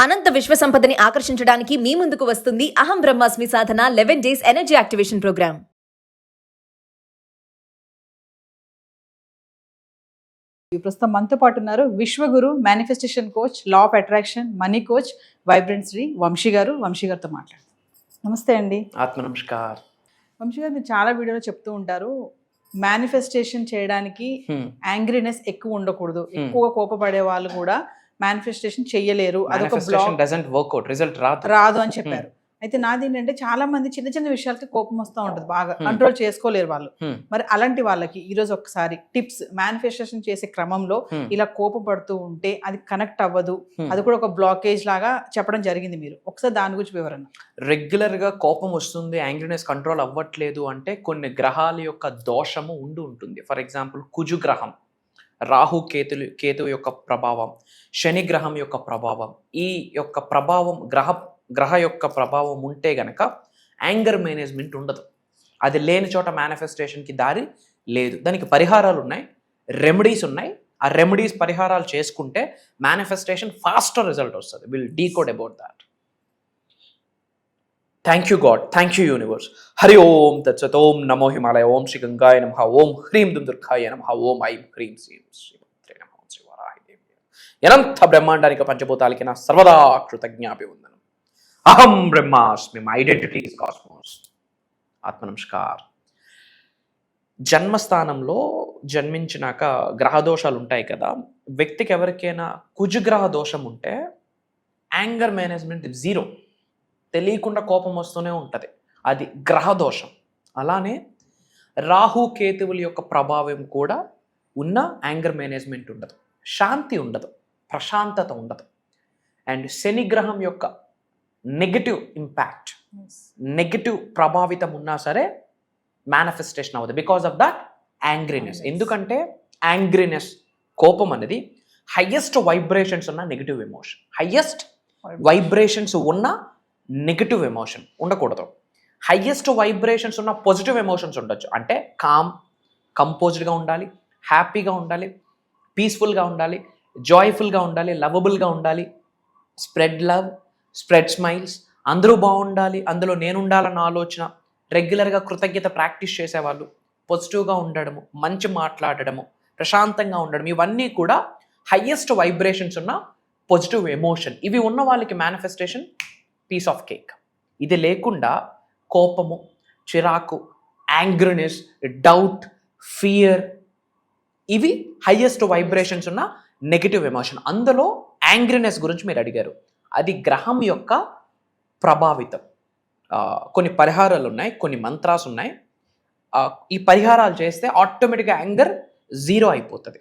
అనంత విశ్వ సంపదని ఆకర్షించడానికి మీ ముందుకు వస్తుంది అహం బ్రహ్మాస్మి సాధన 11 డేస్ ఎనర్జీ యాక్టివేషన్ ప్రోగ్రామ్. ప్రస్తుతం మనతో పాటు ఉన్నారు విశ్వగురు manifestation coach, law of attraction, money coach, vibrant Shri Vamsi గారితో మాట్లాడతాం. నమస్తే అండి. ఆత్మ నమస్కార్. వంశీ గారు, మీరు చాలా వీడియోలో చెప్తూ ఉంటారు, మేనిఫెస్టేషన్ చేయడానికి యాంగ్రీనెస్ ఎక్కువ ఉండకూడదు, ఎక్కువ కోపపడే వాళ్ళు కూడా మేనిఫెస్టేషన్ చెయ్యలేరు, అదొక బ్లాక్, రిజల్ట్ రాదు అని చెప్పారు. అయితే నాది ఏంటంటే చాలా మంది చిన్న చిన్న విషయాలకి కోపం వస్తూ ఉంటుంది, బాగా కంట్రోల్ చేసుకోలేరు వాళ్ళు. మరి అలాంటి వాళ్ళకి ఈరోజు ఒకసారి టిప్స్, మేనిఫెస్టేషన్ చేసే క్రమంలో ఇలా కోపపడుతూ ఉంటే అది కనెక్ట్ అవ్వదు, అది కూడా ఒక బ్లాకేజ్ లాగా చెప్పడం జరిగింది. మీరు ఒకసారి దాని గురించి వివరణ. రెగ్యులర్ గా కోపం వస్తుంది, యాంగ్రీనెస్ కంట్రోల్ అవ్వట్లేదు అంటే కొన్ని గ్రహాల యొక్క దోషము ఉంటుంది. ఫర్ ఎగ్జాంపుల్ కుజు గ్రహం, రాహు కేతు యొక్క ప్రభావం, శని గ్రహం యొక్క ప్రభావం, ఈ యొక్క ప్రభావం గ్రహ యొక్క ప్రభావం ఉంటే గనక యాంగర్ మేనేజ్మెంట్ ఉండదు. అది లేని చోట మేనిఫెస్టేషన్కి దారి లేదు. దానికి పరిహారాలు ఉన్నాయి, రెమెడీస్ ఉన్నాయి. ఆ రెమెడీస్ పరిహారాలు చేసుకుంటే మేనిఫెస్టేషన్ ఫాస్టర్ రిజల్ట్ వస్తుంది. Will decode about that. Thank you god, thank you universe. Hari Om తత్సత్. ఓం నమో హిమాలయ. ఓం శ్రీ గంగాయ నమః. ఓం హ్రీం దుర్గాయ నమః. ఓం ఐం హ్రీం శ్రీం శ్రీమాత్రే నమః. శ్రీ వరాహి దేవి. అనంత బ్రహ్మాండానికి పంచభూతాలకి నా సర్వదా కృతజ్ఞాభివందనం. అహం బ్రహ్మాస్మి. My identity is cosmos. ఆత్మ నమస్కార్. జన్మస్థానంలో జన్మించినాక గ్రహదోషాలు ఉంటాయి కదా. వ్యక్తికి ఎవరికైనా కుజగ్రహ దోషం ఉంటే యాంగర్ మేనేజ్మెంట్ జీరో, తెలియకుండా కోపం వస్తూనే ఉంటుంది. అది గ్రహ దోషం. అలానే రాహు కేతువుల యొక్క ప్రభావం కూడా ఉన్న యాంగర్ మేనేజ్మెంట్ ఉండదు, శాంతి ఉండదు, ప్రశాంతత ఉండదు. అండ్ శని గ్రహం యొక్క నెగటివ్ ఇంపాక్ట్, నెగటివ్ ప్రభావితం ఉన్నా సరే మేనిఫెస్టేషన్ అవ్వదు బికాస్ ఆఫ్ దట్ యాంగ్రీనెస్. ఎందుకంటే యాంగ్రీనెస్, కోపం అనేది హయ్యెస్ట్ వైబ్రేషన్స్ ఉన్న నెగటివ్ ఎమోషన్. హయ్యెస్ట్ వైబ్రేషన్స్ ఉన్న నెగటివ్ ఎమోషన్ ఉండకూడదు. హయ్యెస్ట్ వైబ్రేషన్స్ ఉన్న పాజిటివ్ ఎమోషన్స్ ఉండొచ్చు. అంటే కంపోజ్డ్గా ఉండాలి, హ్యాపీగా ఉండాలి, పీస్ఫుల్గా ఉండాలి, జాయ్ఫుల్గా ఉండాలి, లవబుల్గా ఉండాలి, స్ప్రెడ్ లవ్, స్ప్రెడ్ స్మైల్స్, అందరూ బాగుండాలి, అందులో నేను ఉండాలన్న ఆలోచన, రెగ్యులర్గా కృతజ్ఞత ప్రాక్టీస్ చేసేవాళ్ళు, పాజిటివ్గా ఉండడము, మంచి మాట్లాడడము, ప్రశాంతంగా ఉండడం, ఇవన్నీ కూడా హయ్యెస్ట్ వైబ్రేషన్స్ ఉన్న పాజిటివ్ ఎమోషన్. ఇవి ఉన్న వాళ్ళకి మేనిఫెస్టేషన్ పీస్ ఆఫ్ కేక్. ఇది లేకుండా కోపము, చిరాకు, యాంగ్రీనెస్, డౌట్, ఫియర్, ఇవి హయ్యెస్ట్ వైబ్రేషన్స్ ఉన్న నెగటివ్ ఎమోషన్. అందులో యాంగ్రీనెస్ గురించి మీరు అడిగారు. అది గ్రహం యొక్క ప్రభావితం. కొన్ని పరిహారాలు ఉన్నాయి, కొన్ని మంత్రాలు ఉన్నాయి. ఈ పరిహారాలు చేస్తే ఆటోమేటిక్గా యాంగర్ జీరో అయిపోతుంది.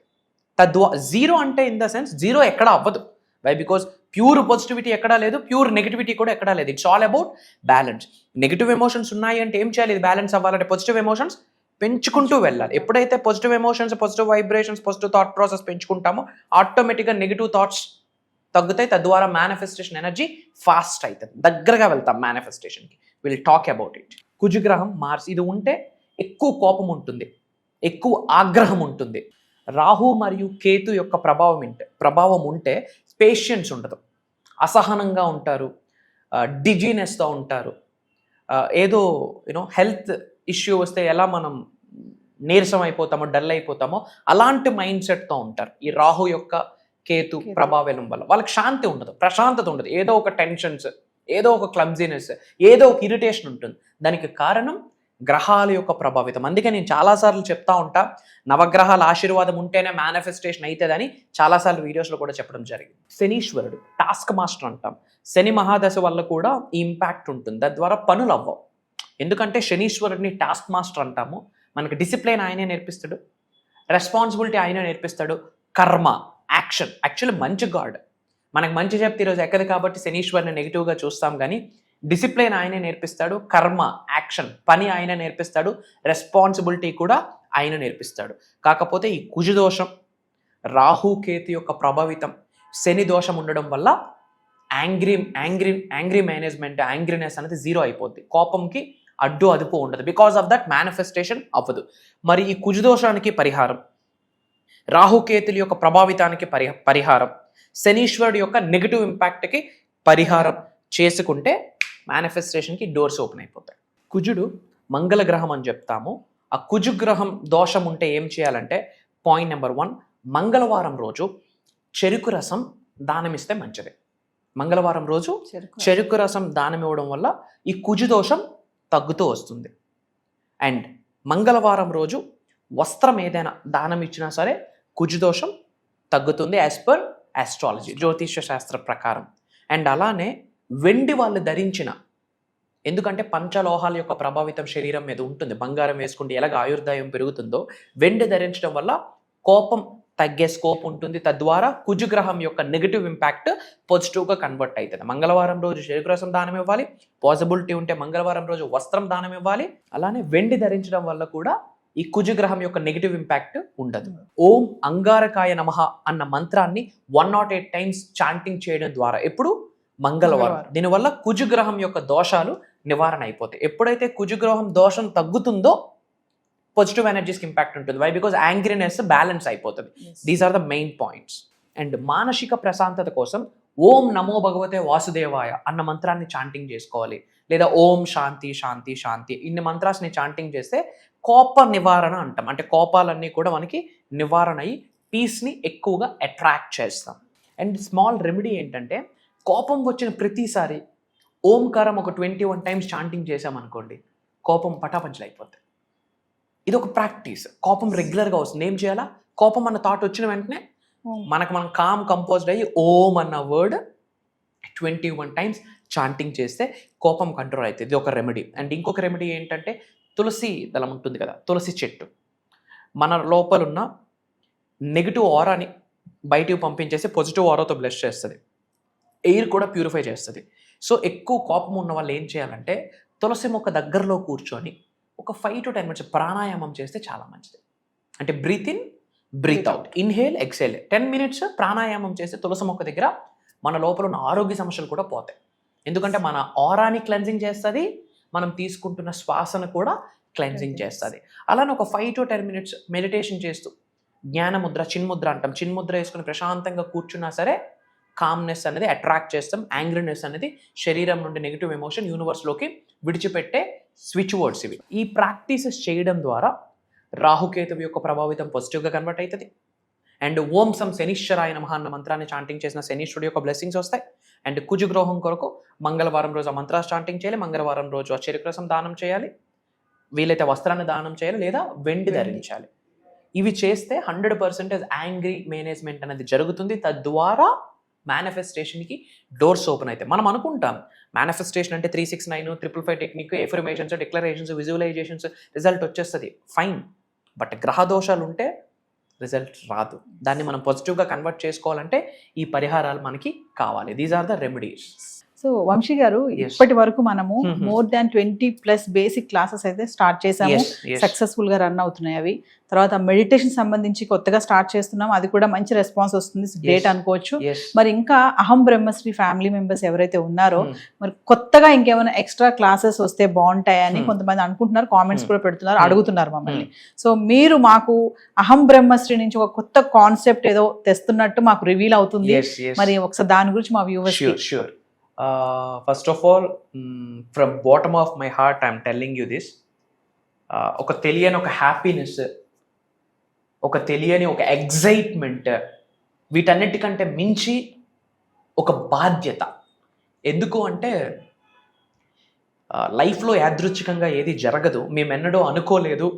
జీరో అంటే ఇన్ ద సెన్స్ జీరో ఎక్కడ అవ్వదు. వై? బికాస్ ప్యూర్ పాజిటివిటీ ఎక్కడా లేదు, ప్యూర్ నెగిటివిటీ కూడా ఎక్కడా లేదు. It's all about balance. Negative emotions ఉన్నాయి అంటే ఏం చేయాలి? ఇది బ్యాలెన్స్ అవ్వాలంటే పాజిటివ్ ఎమోషన్స్ పెంచుకుంటూ వెళ్ళాలి. ఎప్పుడైతే positive emotions, positive vibrations, positive thought process పెంచుకుంటామో ఆటోమేటిక్గా నెగిటివ్ థాట్స్ తగ్గుతాయి. తద్వారా మేనిఫెస్టేషన్ ఎనర్జీ ఫాస్ట్ అవుతుంది, దగ్గరగా వెళ్తాం మేనిఫెస్టేషన్కి. Will talk about it. కుజగ్రహం, మార్స్, ఇది ఉంటే ఎక్కువ కోపం ఉంటుంది, ఎక్కువ ఆగ్రహం ఉంటుంది. రాహు మరియు కేతు యొక్క ప్రభావం ఉంటే పేషెన్స్ ఉండదు, అసహనంగా ఉంటారు, డిజీనెస్తో ఉంటారు. ఏదో హెల్త్ ఇష్యూ వస్తే ఎలా మనం నీరసం అయిపోతామో, డల్ అయిపోతామో, అలాంటి మైండ్ సెట్తో ఉంటారు. ఈ రాహు యొక్క కేతు ప్రభావం వల్ల వాళ్ళకి శాంతి ఉండదు, ప్రశాంతత ఉండదు. ఏదో ఒక టెన్షన్స్, ఏదో ఒక క్లమ్జీనెస్, ఏదో ఒక ఇరిటేషన్ ఉంటుంది. దానికి కారణం గ్రహాల యొక్క ప్రభావితం. అందుకే నేను చాలాసార్లు చెప్తా ఉంటా, నవగ్రహాల ఆశీర్వాదం ఉంటేనే మేనిఫెస్టేషన్ అవుతుందని చాలాసార్లు వీడియోస్లో కూడా చెప్పడం జరిగింది. శనీశ్వరుడు టాస్క్ మాస్టర్ అంటాం. శని మహాదశ వల్ల కూడా ఈ ఇంపాక్ట్ ఉంటుంది. తద్వారా పనులు అవ్వవు. ఎందుకంటే శనీశ్వరుడిని టాస్క్ మాస్టర్ అంటాము. మనకి డిసిప్లిన్ ఆయనే నేర్పిస్తాడు, రెస్పాన్సిబిలిటీ ఆయనే నేర్పిస్తాడు, కర్మ, యాక్షన్. యాక్చువల్లీ మంచి గాడ్, మనకు మంచి చెప్తే ఈరోజు ఎక్కదు కాబట్టి శనీశ్వరుని నెగిటివ్గా చూస్తాం. కానీ డిసిప్లిన్ ఆయనే నేర్పిస్తాడు, కర్మ, యాక్షన్, పని ఆయన నేర్పిస్తాడు, రెస్పాన్సిబిలిటీ కూడా ఆయన నేర్పిస్తాడు. కాకపోతే ఈ కుజదోషం, రాహుకేతు యొక్క ప్రభావితం, శని దోషం ఉండడం వల్ల యాంగ్రీ మేనేజ్మెంట్, యాంగ్రీనెస్ అనేది జీరో అయిపోద్ది. కోపంకి అడ్డు అదుపు ఉండదు. బికాస్ ఆఫ్ దట్ మేనిఫెస్టేషన్ అవ్వదు. మరి ఈ కుజదోషానికి పరిహారం, రాహుకేతుల యొక్క ప్రభావితానికి పరిహారం, శనీశ్వరుడు యొక్క నెగిటివ్ ఇంపాక్ట్కి పరిహారం చేసుకుంటే మేనిఫెస్టేషన్కి డోర్స్ ఓపెన్ అయిపోతాయి. కుజుడు మంగళ గ్రహం అని చెప్తాము. ఆ కుజుగ్రహం దోషం ఉంటే ఏం చేయాలంటే పాయింట్ నెంబర్ 1, మంగళవారం రోజు చెరుకు రసం దానం ఇస్తే మంచిది. మంగళవారం రోజు చెరుకు రసం దానం ఇవ్వడం వల్ల ఈ కుజు దోషం తగ్గుతూ వస్తుంది. అండ్ మంగళవారం రోజు వస్త్రం ఏదైనా దానం ఇచ్చినా సరే కుజు దోషం తగ్గుతుంది యాజ్ పర్ ఆస్ట్రాలజీ, జ్యోతిష్య శాస్త్ర ప్రకారం. అండ్ అలానే వెండి వాళ్ళు ధరించిన, ఎందుకంటే పంచలోహాల యొక్క ప్రభావితం శరీరం మీద ఉంటుంది. బంగారం వేసుకుంటే ఎలాగ ఆయుర్దాయం పెరుగుతుందో వెండి ధరించడం వల్ల కోపం తగ్గే స్కోప్ ఉంటుంది. తద్వారా కుజుగ్రహం యొక్క నెగిటివ్ ఇంపాక్ట్ పాజిటివ్గా కన్వర్ట్ అవుతుంది. మంగళవారం రోజు చెరుకు రసం దానం ఇవ్వాలి. పాసిబిలిటీ ఉంటే మంగళవారం రోజు వస్త్రం దానం ఇవ్వాలి. అలానే వెండి ధరించడం వల్ల కూడా ఈ కుజుగ్రహం యొక్క నెగిటివ్ ఇంపాక్ట్ ఉండదు. ఓం అంగారకాయ నమః అన్న మంత్రాన్ని 108 టైమ్స్ చాంటింగ్ చేయడం ద్వారా ఎప్పుడు మంగళవారం. దీనివల్ల కుజుగ్రహం యొక్క దోషాలు నివారణ అయిపోతాయి. ఎప్పుడైతే కుజుగ్రహం దోషం తగ్గుతుందో పాజిటివ్ ఎనర్జీస్కి ఇంపాక్ట్ ఉంటుంది. వై? బికాజ్ యాంగ్రీనెస్ బ్యాలెన్స్ అయిపోతుంది. These are the main points. And మానసిక ప్రశాంతత కోసం ఓం నమో భగవతే వాసుదేవాయ అన్న మంత్రాన్ని చాంటింగ్ చేసుకోవాలి. లేదా ఓం శాంతి శాంతి శాంతి ఇన్ని మంత్రాన్ని చాంటింగ్ చేస్తే కోప నివారణ అంటాం. అంటే కోపాలన్నీ కూడా మనకి నివారణ అయ్యి పీస్ని ఎక్కువగా అట్రాక్ట్ చేస్తాం. అండ్ స్మాల్ రెమెడీ ఏంటంటే కోపం వచ్చిన ప్రతిసారి ఓంకారం ఒక 21 టైమ్స్ చాంటింగ్ చేసామనుకోండి, కోపం పటాపంచలు అయిపోతుంది. ఇది ఒక ప్రాక్టీస్. కోపం రెగ్యులర్గా వస్తుంది. ఏం చేయాలా? కోపం అన్న థాట్ వచ్చిన వెంటనే మనం కామ్ కంపోజ్డ్ అయ్యి ఓం అన్న వర్డ్ 21 టైమ్స్ చాంటింగ్ చేస్తే కోపం కంట్రోల్ అవుతుంది. ఇది ఒక రెమెడీ. అండ్ ఇంకొక రెమెడీ ఏంటంటే తులసి దళం ఉంటుంది కదా, తులసి చెట్టు మన లోపల ఉన్న నెగిటివ్ ఆరాని బయటికి పంపించేసి పాజిటివ్ ఆరాతో బ్లెస్ చేస్తుంది. ఎయిర్ కూడా ప్యూరిఫై చేస్తుంది. సో ఎక్కువ కోపం ఉన్న వాళ్ళు ఏం చేయాలంటే తులసి మొక్క దగ్గరలో కూర్చొని ఒక 5 to 10 minutes ప్రాణాయామం చేస్తే చాలా మంచిది. అంటే breathe in, breathe out, inhale, exhale. 10 minutes ప్రాణాయామం చేస్తే తులసి మొక్క దగ్గర మన లోపల ఉన్న ఆరోగ్య సమస్యలు కూడా పోతాయి. ఎందుకంటే మన ఆరాని క్లెన్జింగ్ చేస్తుంది, మనం తీసుకుంటున్న శ్వాసను కూడా క్లెన్జింగ్ చేస్తుంది. అలానే ఒక 5 to 10 minutes మెడిటేషన్ చేస్తూ జ్ఞానముద్ర, చిన్ముద్ర అంటాం, చిన్ముద్ర వేసుకుని ప్రశాంతంగా కూర్చున్నా సరే కామ్నెస్ అనేది అట్రాక్ట్ చేస్తాం. యాంగ్రీనెస్ అనేది శరీరం నుండి నెగిటివ్ ఎమోషన్ యూనివర్స్లోకి విడిచిపెట్టే స్విచ్ వర్డ్స్ ఇవి. ఈ ప్రాక్టీసెస్ చేయడం ద్వారా రాహుకేతువు యొక్క ప్రభావితం పాజిటివ్గా కన్వర్ట్ అవుతుంది. అండ్ ఓం సం శనీశ్వరాయ నమః అన్న మంత్రాన్ని చాంటింగ్ చేసిన శనీశ్వరుడు యొక్క బ్లెస్సింగ్స్ వస్తాయి. అండ్ కుజుగ్రహం కొరకు మంగళవారం రోజు ఆ మంత్రాన్ని చాంటింగ్ చేయాలి. మంగళవారం రోజు ఆ చెరుకు రసం దానం చేయాలి. వీలైతే వస్త్రాన్ని దానం చేయాలి లేదా వెండి ధరించాలి. ఇవి చేస్తే 100% యాంగ్రీ మేనేజ్మెంట్ అనేది జరుగుతుంది. తద్వారా మేనిఫెస్టేషన్కి డోర్స్ ఓపెన్ అవుతాయి. మనం అనుకుంటాం మేనిఫెస్టేషన్ అంటే 369, 555 technique, affirmations, declarations, visualisations, result వచ్చేస్తుంది. ఫైన్. బట్ గ్రహ దోషాలు ఉంటే రిజల్ట్ రాదు. దాన్ని మనం పాజిటివ్గా కన్వర్ట్ చేసుకోవాలంటే ఈ పరిహారాలు మనకి కావాలి. These are the remedies. So Vamsi గారు, ఇప్పటి వరకు మనము more than 20+ బేసిక్ క్లాసెస్ అయితే స్టార్ట్ చేసాము. సక్సెస్ఫుల్ గా రన్ అవుతున్నాయి అవి. తర్వాత మెడిటేషన్ సంబంధించి కొత్తగా స్టార్ట్ చేస్తున్నాం, అది కూడా మంచి రెస్పాన్స్ వస్తుంది, గ్రేట్ అనుకోవచ్చు. మరి ఇంకా అహం బ్రహ్మశ్రీ ఫ్యామిలీ మెంబర్స్ ఎవరైతే ఉన్నారో మరి కొత్తగా ఇంకేమైనా ఎక్స్ట్రా క్లాసెస్ వస్తే బాగుంటాయని కొంతమంది అనుకుంటున్నారు, కామెంట్స్ కూడా పెడుతున్నారు, అడుగుతున్నారు మమ్మల్ని. సో మీరు మాకు అహం బ్రహ్మశ్రీ నుంచి ఒక కొత్త కాన్సెప్ట్ ఏదో తెస్తున్నట్టు మాకు రివీల్ అవుతుంది. మరి ఒకసారి దాని గురించి మా viewers. First of all, from bottom of my heart I'm telling you this. ఒక తెలియని ఒక హ్యాపీనెస్, ఒక తెలియని ఒక ఎగ్జైట్మెంట్, వీటన్నిటికంటే మించి ఒక బాధ్యత. ఎందుకు అంటే లైఫ్లో యాదృచ్ఛికంగా ఏది జరగదు. మేమెన్నడూ అనుకోలేదు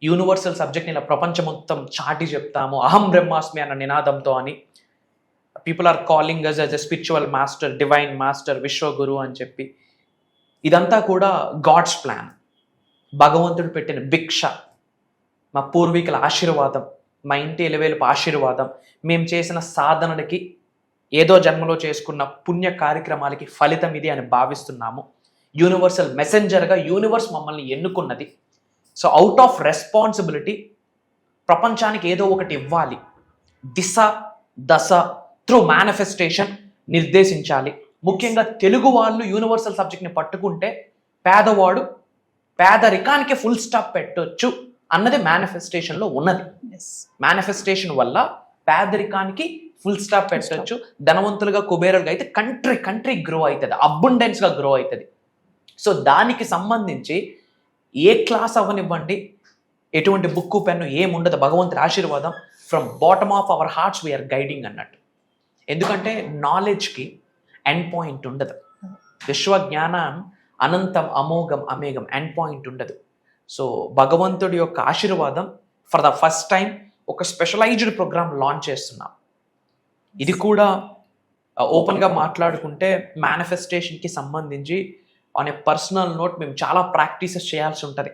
యూనివర్సల్ సబ్జెక్ట్ని ఇలా ప్రపంచం మొత్తం చాటి చెప్తాము అహం బ్రహ్మాస్మి అన్న నినాదంతో అని. People are calling us as a spiritual master, divine master, విశ్వగురు అని చెప్పి. ఇదంతా కూడా గాడ్స్ ప్లాన్, భగవంతుడు పెట్టిన భిక్ష, మా పూర్వీకుల ఆశీర్వాదం, మా ఇంటి ఎలివేలుపు ఆశీర్వాదం, మేము చేసిన సాధనలకి, ఏదో జన్మలో చేసుకున్న పుణ్య కార్యక్రమాలకి ఫలితం ఇది అని భావిస్తున్నాము. యూనివర్సల్ మెసెంజర్గా యూనివర్స్ మమ్మల్ని ఎన్నుకున్నది. సో అవుట్ ఆఫ్ రెస్పాన్సిబిలిటీ ప్రపంచానికి ఏదో ఒకటి ఇవ్వాలి. దిశ దశ త్రూ మేనిఫెస్టేషన్ నిర్దేశించాలి. ముఖ్యంగా తెలుగు వాళ్ళు యూనివర్సల్ సబ్జెక్ట్ని పట్టుకుంటే పేదవాడు పేదరికానికి ఫుల్ స్టాప్ పెట్టొచ్చు అన్నది మేనిఫెస్టేషన్లో ఉన్నది. మేనిఫెస్టేషన్ వల్ల పేదరికానికి ఫుల్ స్టాప్ పెట్టచ్చు. ధనవంతులుగా కుబేరులుగా అయితే కంట్రీ గ్రో అవుతుంది, అబండెన్స్గా గ్రో అవుతుంది. సో దానికి సంబంధించి ఏ క్లాస్ అవ్వనివ్వండి, ఎటువంటి బుక్కు పెన్ను ఏముండదు, భగవంతుడి ఆశీర్వాదం from bottom of our hearts we are guiding అన్నట్టు. ఎందుకంటే నాలెడ్జ్కి ఎండ్ పాయింట్ ఉండదు. విశ్వజ్ఞానం అనంతం అమోఘం అమేఘం, ఎండ్ పాయింట్ ఉండదు. సో భగవంతుడి యొక్క ఆశీర్వాదం ఫర్ ద ఫస్ట్ టైం ఒక స్పెషలైజ్డ్ ప్రోగ్రామ్ లాంచ్ చేస్తున్నాం. ఇది కూడా ఓపెన్గా మాట్లాడుకుంటే మేనిఫెస్టేషన్కి సంబంధించి ఆన్ ఏ పర్సనల్ నోట్ మేము చాలా ప్రాక్టీసెస్ చేయాల్సి ఉంటుంది.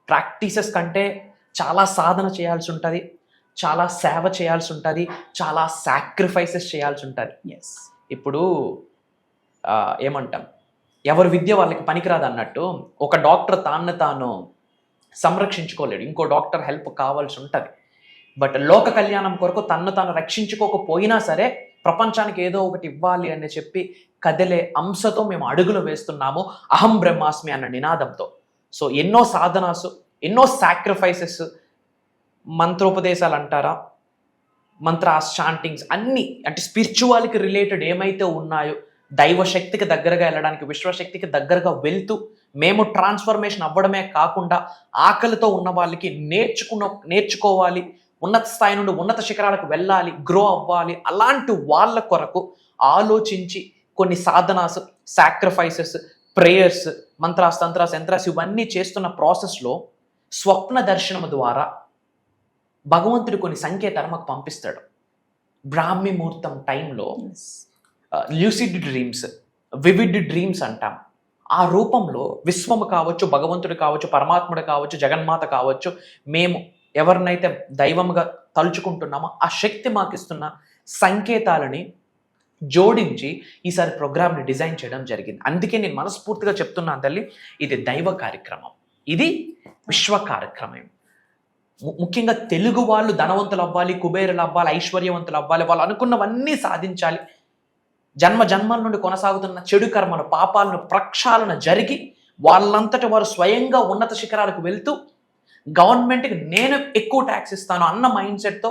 ప్రాక్టీసెస్ కంటే చాలా సాధన చేయాల్సి ఉంటుంది, చాలా సేవ చేయాల్సి ఉంటుంది, చాలా సాక్రిఫైసెస్ చేయాల్సి ఉంటుంది. ఇప్పుడు ఏమంటాం, ఎవరి విద్య వాళ్ళకి పనికిరాదు అన్నట్టు ఒక డాక్టర్ తాను సంరక్షించుకోలేడు, ఇంకో డాక్టర్ హెల్ప్ కావాల్సి ఉంటుంది. బట్ లోక కళ్యాణం కొరకు తాను రక్షించుకోకపోయినా సరే ప్రపంచానికి ఏదో ఒకటి ఇవ్వాలి అని చెప్పి కదిలే అంశతో మేము అడుగులు వేస్తున్నాము, అహం బ్రహ్మాస్మి అన్న నినాదంతో. సో ఎన్నో సాధనాసు, ఎన్నో సాక్రిఫైసెస్, మంత్రోపదేశాలు అంటారా, మంత్రాస్, చాంటింగ్స్ అన్నీ, అంటే స్పిరిచువాలిటీకి రిలేటెడ్ ఏమైతే ఉన్నాయో, దైవశక్తికి దగ్గరగా వెళ్ళడానికి, విశ్వశక్తికి దగ్గరగా వెళ్తూ మేము ట్రాన్స్ఫర్మేషన్ అవ్వడమే కాకుండా ఆకలితో ఉన్న వాళ్ళకి నేర్చుకోవాలి, ఉన్నత స్థాయి నుండి ఉన్నత శిఖరాలకు వెళ్ళాలి, గ్రో అవ్వాలి, అలాంటి వాళ్ళ కొరకు ఆలోచించి కొన్ని Sadhana's, sacrifices, prayers, mantras, తంత్రాస్, yantras ఇవన్నీ చేస్తున్న ప్రాసెస్లో స్వప్న దర్శనం ద్వారా భగవంతుడు కొన్ని సంకేతాలు మాకు పంపిస్తాడు. బ్రాహ్మీ ముహూర్తం టైంలో ల్యూసిడ్ డ్రీమ్స్, వివిడ్ డ్రీమ్స్ అంటాం. ఆ రూపంలో విశ్వము కావచ్చు, భగవంతుడు కావచ్చు, పరమాత్ముడు కావచ్చు, జగన్మాత కావచ్చు, మేము ఎవరినైతే దైవంగా తలుచుకుంటున్నామో ఆ శక్తి మాకు ఇస్తున్న సంకేతాలని జోడించి ఈసారి ప్రోగ్రామ్ని డిజైన్ చేయడం జరిగింది. అందుకే నేను మనస్ఫూర్తిగా చెప్తున్నాను తల్లి, ఇది దైవ కార్యక్రమం, ఇది విశ్వ కార్యక్రమం. ముఖ్యంగా తెలుగు వాళ్ళు ధనవంతులు అవ్వాలి, కుబేరులు అవ్వాలి, ఐశ్వర్యవంతులు అవ్వాలి, వాళ్ళు అనుకున్నవన్నీ సాధించాలి, జన్మల నుండి కొనసాగుతున్న చెడు కర్మలు, పాపాలను ప్రక్షాళన జరిగి వాళ్ళంతటి వారు స్వయంగా ఉన్నత శిఖరాలకు వెళ్తూ గవర్నమెంట్కి నేను ఎక్కువ ట్యాక్స్ ఇస్తాను అన్న మైండ్ సెట్తో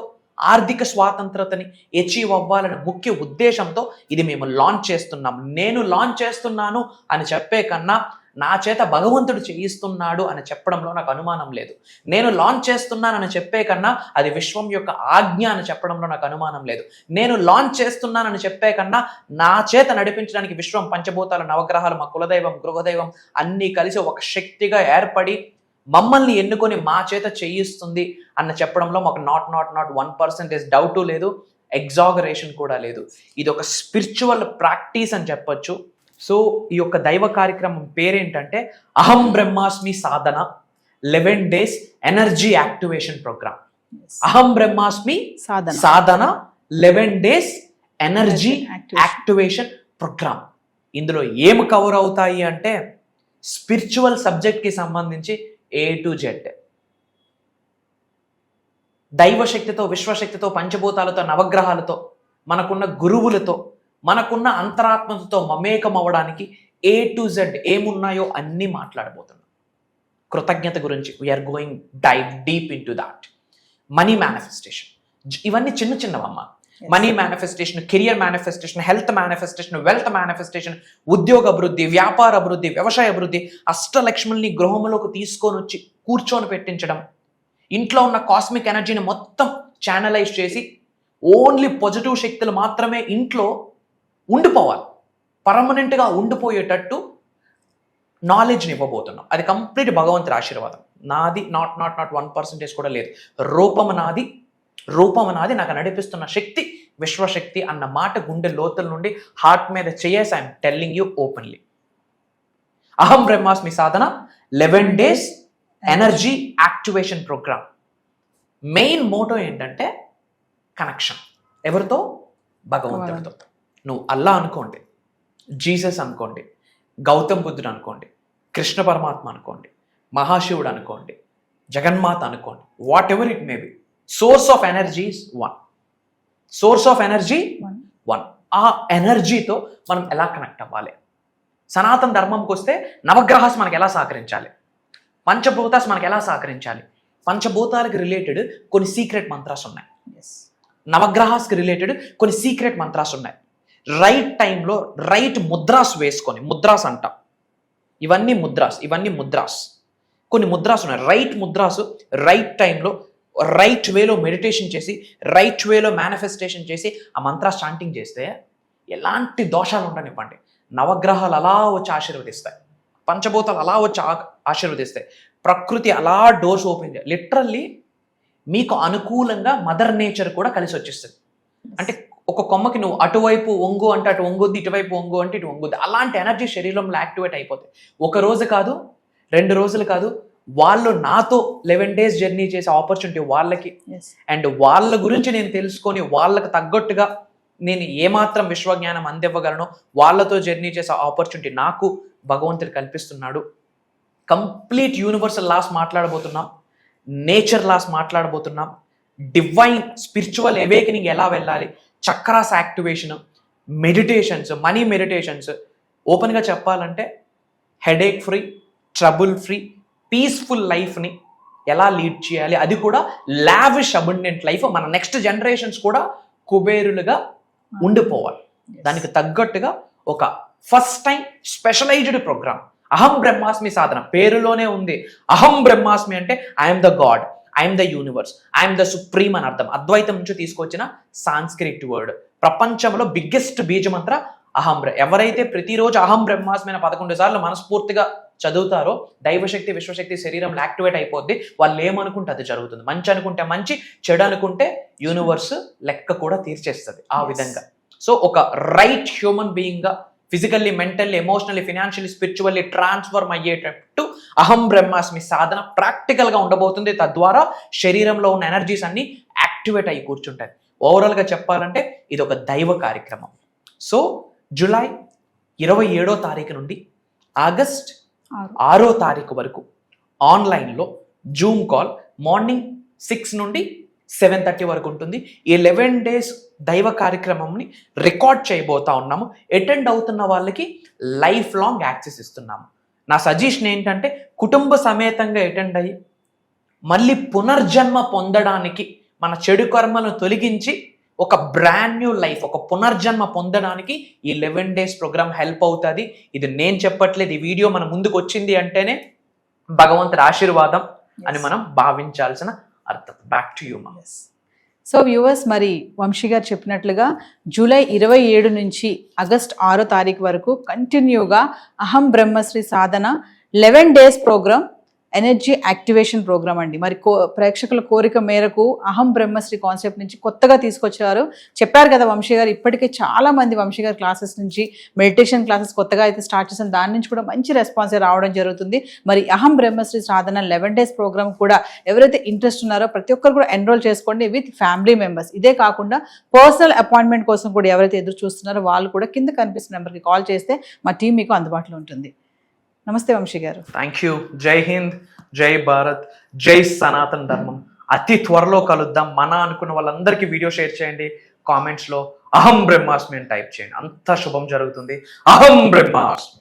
ఆర్థిక స్వాతంత్రతని అచీవ్ అవ్వాలనే ముఖ్య ఉద్దేశంతో ఇది మేము లాంచ్ చేస్తున్నాం. నేను లాంచ్ చేస్తున్నాను అని చెప్పే కన్నా నా చేత భగవంతుడు చేయిస్తున్నాడు అని చెప్పడంలో నాకు అనుమానం లేదు. నేను లాంచ్ చేస్తున్నానని చెప్పే కన్నా అది విశ్వం యొక్క ఆజ్ఞ అని చెప్పడంలో నాకు అనుమానం లేదు. నేను లాంచ్ చేస్తున్నానని చెప్పే కన్నా నా చేత నడిపించడానికి విశ్వం, పంచభూతాలు, నవగ్రహాలు, మా కులదైవం, గృహదైవం అన్నీ కలిసి ఒక శక్తిగా ఏర్పడి మమ్మల్ని ఎన్నుకొని మా చేత చేయిస్తుంది అన్న చెప్పడంలో మాకు నాట్ 1% డౌటు లేదు, ఎగ్జాగరేషన్ కూడా లేదు. ఇది ఒక స్పిరిచువల్ ప్రాక్టీస్ అని చెప్పొచ్చు. సో ఈ యొక్క దైవ కార్యక్రమం పేరేంటంటే అహం బ్రహ్మాస్మి సాధన 11 days ఎనర్జీ యాక్టివేషన్ ప్రోగ్రామ్. అహం బ్రహ్మాస్మి సాధన 11 days ఎనర్జీ యాక్టివేషన్ ప్రోగ్రామ్. ఇందులో ఏమి కవర్ అవుతాయి అంటే స్పిరిచువల్ సబ్జెక్ట్కి సంబంధించి A to Z, దైవశక్తితో, విశ్వశక్తితో, పంచభూతాలతో, నవగ్రహాలతో, మనకున్న గురువులతో, మనకున్న అంతరాత్మతో మమేకం అవ్వడానికి A to Z ఏమున్నాయో అన్నీ మాట్లాడబోతున్నాం. కృతజ్ఞత గురించి we're going dive deep into that. Money manifestation, ఇవన్నీ చిన్నవమ్మ. Money manifestation, career manifestation, health manifestation, wealth manifestation, ఉద్యోగ అభివృద్ధి, వ్యాపార అభివృద్ధి, వ్యవసాయ అభివృద్ధి, అష్టలక్ష్ముల్ని గృహంలోకి తీసుకొని వచ్చి కూర్చొని పెట్టించడం, ఇంట్లో ఉన్న కాస్మిక్ ఎనర్జీని మొత్తం ఛానలైజ్ చేసి ఓన్లీ పాజిటివ్ శక్తులు మాత్రమే ఇంట్లో ఉండిపోవాలి, పర్మనెంట్గా ఉండిపోయేటట్టు నాలెడ్జ్ని ఇవ్వబోతున్నాం. అది కంప్లీట్ భగవంతుడి ఆశీర్వాదం. నాది నాట్ 1% కూడా లేదు. రూపం నాది, నాకు నడిపిస్తున్న శక్తి విశ్వశక్తి అన్న మాట గుండె లోతుల నుండి హార్ట్ మీద చేసి ఐఎమ్ టెల్లింగ్ యూ ఓపెన్లీ. అహం బ్రహ్మాస్మి సాధన 11 days energy activation programme. Main motto ఏంటంటే కనెక్షన్. ఎవరితో? భగవంతుడితో. నువ్వు అల్లా అనుకోండి, జీసస్ అనుకోండి, గౌతమ్ బుద్ధుడు అనుకోండి, కృష్ణ పరమాత్మ అనుకోండి, మహాశివుడు అనుకోండి, జగన్మాత అనుకోండి, what ever it may be, source of energy is one. ఆ ఎనర్జీతో మనం ఎలా కనెక్ట్ అవ్వాలి? సనాతన ధర్మంకి వస్తే నవగ్రహాస్ మనకు ఎలా సహకరించాలి, పంచభూతాస్ మనకు ఎలా సహకరించాలి, పంచభూతాలకు రిలేటెడ్ కొన్ని సీక్రెట్ మంత్రాస్ ఉన్నాయి. నవగ్రహాస్కి రిలేటెడ్ కొన్ని సీక్రెట్ మంత్రాస్ ఉన్నాయి. రైట్ టైంలో రైట్ ముద్రాస్ వేసుకొని, ముద్రాస్ అంట, ఇవన్నీ ముద్రాస్, కొన్ని ముద్రాస్ ఉన్నాయి. రైట్ ముద్రాసు రైట్ టైంలో రైట్ వేలో మెడిటేషన్ చేసి, రైట్ వేలో మేనిఫెస్టేషన్ చేసి ఆ మంత్రాస్ చాంటింగ్ చేస్తే ఎలాంటి దోషాలు ఉండనివ్వండి, నవగ్రహాలు అలా వచ్చి ఆశీర్వదిస్తాయి, పంచభూతాలు అలా వచ్చి ఆశీర్వదిస్తాయి, ప్రకృతి అలా డోర్స్ ఓపెన్ చేయాలి. లిటరల్లీ మీకు అనుకూలంగా మదర్ నేచర్ కూడా కలిసి వచ్చేస్తుంది. అంటే ఒక కొమ్మకి నువ్వు అటువైపు ఒంగు అంటే అటు ఒంగుద్ది, ఇటువైపు ఒంగు అంటే ఇటు ఒంగుద్ది. అలాంటి ఎనర్జీ శరీరంలో యాక్టివేట్ అయిపోతాయి. ఒక రోజు కాదు, 2 రోజులు కాదు, వాళ్ళు నాతో 11 days జర్నీ చేసే ఆపర్చునిటీ వాళ్ళకి, అండ్ వాళ్ళ గురించి నేను తెలుసుకొని వాళ్ళకి తగ్గట్టుగా నేను ఏమాత్రం విశ్వజ్ఞానం అందివ్వగలను, వాళ్ళతో జర్నీ చేసే ఆపర్చునిటీ నాకు భగవంతుడు కల్పిస్తున్నాడు. కంప్లీట్ యూనివర్సల్ లాస్ మాట్లాడబోతున్నాం, నేచర్ లాస్ మాట్లాడబోతున్నాం, డివైన్ స్పిరిచువల్ అవేకనింగ్ ఎలా వెళ్ళాలి, chakras activation, meditations, money meditations. ఓపెన్గా చెప్పాలంటే headache free, trouble free, peaceful లైఫ్ని ఎలా లీడ్ చేయాలి, అది కూడా లావిష్ అబండెంట్ లైఫ్, మన నెక్స్ట్ జనరేషన్స్ కూడా కుబేరులుగా ఉండిపోవాలి. దానికి తగ్గట్టుగా ఒక ఫస్ట్ టైం స్పెషలైజ్డ్ ప్రోగ్రామ్ అహం బ్రహ్మాస్మి సాధన. పేరులోనే ఉంది అహం బ్రహ్మాస్మి అంటే I'm the God, I'm the universe, I'm the supreme అని అర్థం. అద్వైతం నుంచి తీసుకొచ్చిన సాంస్క్రిట్ వర్డ్. ప్రపంచంలో బిగ్గెస్ట్ బీజమంత్ర అహం. ఎవరైతే ప్రతిరోజు అహం బ్రహ్మాస్మి 11 సార్లు మనస్ఫూర్తిగా చదువుతారో దైవశక్తి, విశ్వశక్తి శరీరంలో యాక్టివేట్ అయిపోద్ది. వాళ్ళు ఏమనుకుంటే అది జరుగుతుంది. మంచి అనుకుంటే మంచి, చెడు అనుకుంటే యూనివర్స్ లెక్క కూడా తీర్చేస్తుంది ఆ విధంగా. సో ఒక రైట్ హ్యూమన్ బీయింగ్గా physically, mentally, emotionally, financially, spiritually transform అయ్యేటట్టు అహం బ్రహ్మాస్మి సాధన ప్రాక్టికల్గా ఉండబోతుంది. తద్వారా శరీరంలో ఉన్న ఎనర్జీస్ అన్ని యాక్టివేట్ అయ్యి కూర్చుంటాయి. ఓవరాల్గా చెప్పాలంటే ఇది ఒక దైవ కార్యక్రమం. సో జూలై 27వ తారీఖు నుండి ఆగస్ట్ 6వ తారీఖు వరకు ఆన్లైన్లో జూమ్ కాల్ మార్నింగ్ 6 నుండి 7:30 వరకు ఉంటుంది. ఈ 11 days దైవ కార్యక్రమంని రికార్డ్ చేయబోతా ఉన్నాము. అటెండ్ అవుతున్న వాళ్ళకి లైఫ్ లాంగ్ యాక్సెస్ ఇస్తున్నాము. నా సజెషన్ ఏంటంటే కుటుంబ సమేతంగా అటెండ్ అయ్యి మళ్ళీ పునర్జన్మ పొందడానికి, మన చెడు కర్మలను తొలగించి ఒక బ్రాండ్ న్యూ లైఫ్, ఒక పునర్జన్మ పొందడానికి ఈ 11 days ప్రోగ్రామ్ హెల్ప్ అవుతుంది. ఇది నేను చెప్పట్లేదు, ఈ వీడియో మన ముందుకు వచ్చింది అంటేనే భగవంతుడి ఆశీర్వాదం అని మనం భావించాల్సిన అర్థం. బ్యాక్ టు యూ మా. సో వ్యూవర్స్, మరి వంశీ గారు చెప్పినట్లుగా జూలై 27 నుంచి ఆగస్ట్ 6వ తారీఖు వరకు కంటిన్యూగా అహం బ్రహ్మశ్రీ సాధన 11 days programme, energy activation programme అండి. మరి ప్రేక్షకుల కోరిక మేరకు అహం బ్రహ్మశ్రీ కాన్సెప్ట్ నుంచి కొత్తగా తీసుకొచ్చారు. చెప్పారు కదా వంశీ గారు, ఇప్పటికే చాలా మంది వంశీ గారి క్లాసెస్ నుంచి మెడిటేషన్ క్లాసెస్ కొత్తగా అయితే స్టార్ట్ చేసిన దాని నుంచి కూడా మంచి రెస్పాన్స్ రావడం జరుగుతుంది. మరి అహం బ్రహ్మశ్రీ సాధన 11 days ప్రోగ్రామ్ కూడా ఎవరైతే ఇంట్రెస్ట్ ఉన్నారో ప్రతి ఒక్కరు కూడా ఎన్రోల్ చేసుకోండి విత్ ఫ్యామిలీ మెంబర్స్. ఇదే కాకుండా పర్సనల్ అపాయింట్మెంట్ కోసం కూడా ఎవరైతే ఎదురు చూస్తున్నారో వాళ్ళు కూడా కింద కనిపిస్తున్న నెంబర్కి కాల్ చేస్తే మా టీం మీకు అందుబాటులో ఉంటుంది. నమస్తే వంశీ గారు. Thank you. జై హింద్, జై భారత్, జై సనాతన ధర్మం. అతి త్వరలో కలుద్దాం. మన అనుకున్న వాళ్ళందరికీ వీడియో షేర్ చేయండి. కామెంట్స్లో అహం బ్రహ్మాస్మి అని టైప్ చేయండి. అంత శుభం జరుగుతుంది. అహం బ్రహ్మాస్మి.